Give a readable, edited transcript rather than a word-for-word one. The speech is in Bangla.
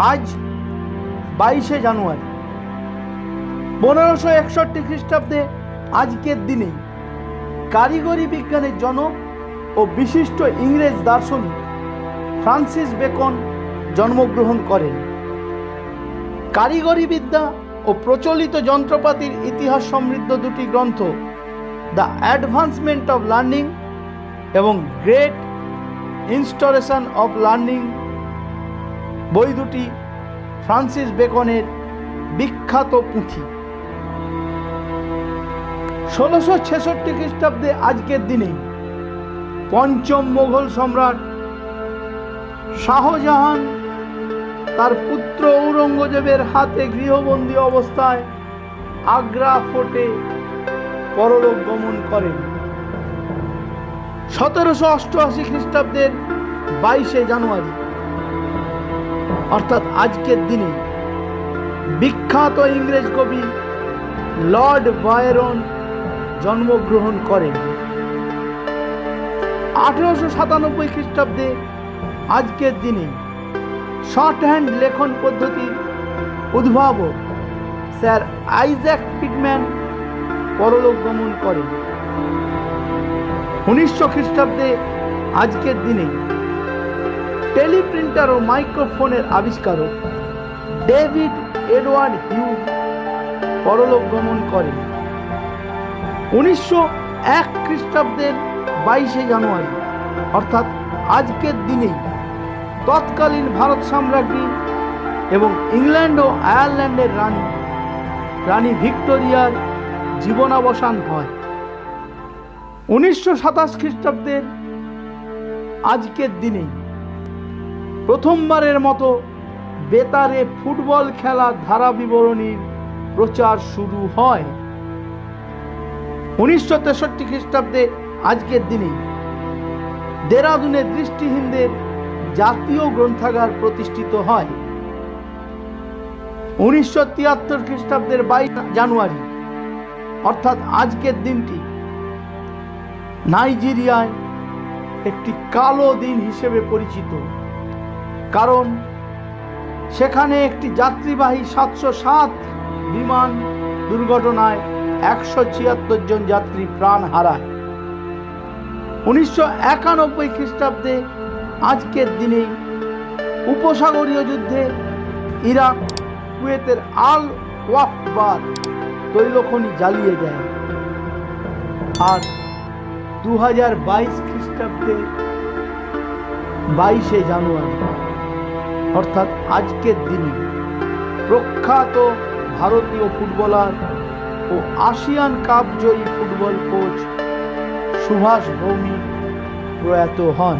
আজ 22শে জানুয়ারি 1561 খ্রিস্টাব্দে আজকের দিনে কারিগরি বিজ্ঞানের জনক ও বিশিষ্ট ইংরেজ দার্শনিক ফ্রান্সিস বেকন জন্মগ্রহণ করেন। কারিগরি বিদ্যা ও প্রচলিত যন্ত্রপাতির ইতিহাস সমৃদ্ধ দুটি গ্রন্থ দ্য অ্যাডভান্সমেন্ট অফ লার্নিং এবং গ্রেট ইনস্টলেশন অফ লার্নিং বই দুটি ফ্রান্সিস বেকনের বিখ্যাত পুঁথি। 1666 খ্রিস্টাব্দে আজকের দিনে পঞ্চম মোগল সম্রাট শাহজাহান তার পুত্র ঔরঙ্গজেবের হাতে গৃহবন্দী অবস্থায় আগ্রা ফোর্টে পরলোক গমন করেন। 1788 খ্রিস্টাব্দের 22শে জানুয়ারি অর্থাৎ আজকের দিনে বিখ্যাত ইংরেজ কবি লর্ড বায়রন জন্মগ্রহণ করেন। 1897 খ্রিস্টাব্দে আজকের দিনে শর্ট হ্যান্ড লেখন পদ্ধতির উদ্ভাবক স্যার আইজ্যাক পিটম্যান পরলোক গমন করেন। 1900 খ্রিস্টাব্দে আজকের দিনে টেলিপ্রিন্টার ও মাইক্রোফোনের আবিষ্কারক ডেভিড এডওয়ার্ড হিউজ পরলোক গমন করেন। 1901 খ্রিস্টাব্দের 22শে জানুয়ারি অর্থাৎ আজকের দিনেই তৎকালীন ভারত সাম্রাজ্ঞী এবং ইংল্যান্ড ও আয়ারল্যান্ডের রানী ভিক্টোরিয়ার জীবনাবসান হয়। 1927 খ্রিস্টাব্দের আজকের দিনেই প্রথমবারের মতো বেতারে ফুটবল খেলার ধারা বিবরণীর প্রচার শুরু হয়। 1963 খ্রিস্টাব্দে আজকের দিনেই দেরাদুনে দৃষ্টিহীনদের জাতীয় গ্রন্থাগার প্রতিষ্ঠিত হয়। 1973 খ্রিস্টাব্দের 22 জানুয়ারি অর্থাৎ আজকের দিনটি নাইজেরিয়ায় একটি কালো দিন হিসেবে পরিচিত, কারণ সেখানে একটি যাত্রীবাহী 707 বিমান দুর্ঘটনায় 176 জন যাত্রী প্রাণ হারায়। 1991 খ্রিস্টাব্দে আজকের দিনেই উপসাগরীয় যুদ্ধে ইরাক কুয়েতের আল ওয়াকবার তৈলখনি জ্বালিয়ে দেয়। আর 2022 খ্রিস্টাব্দে 22শে জানুয়ারি অর্থাৎ আজকের দিনে প্রখ্যাত ভারতীয় ফুটবলার ও আসিয়ান কাপ জয়ী ফুটবল কোচ সুভাষ ভৌমিক প্রয়াত হন।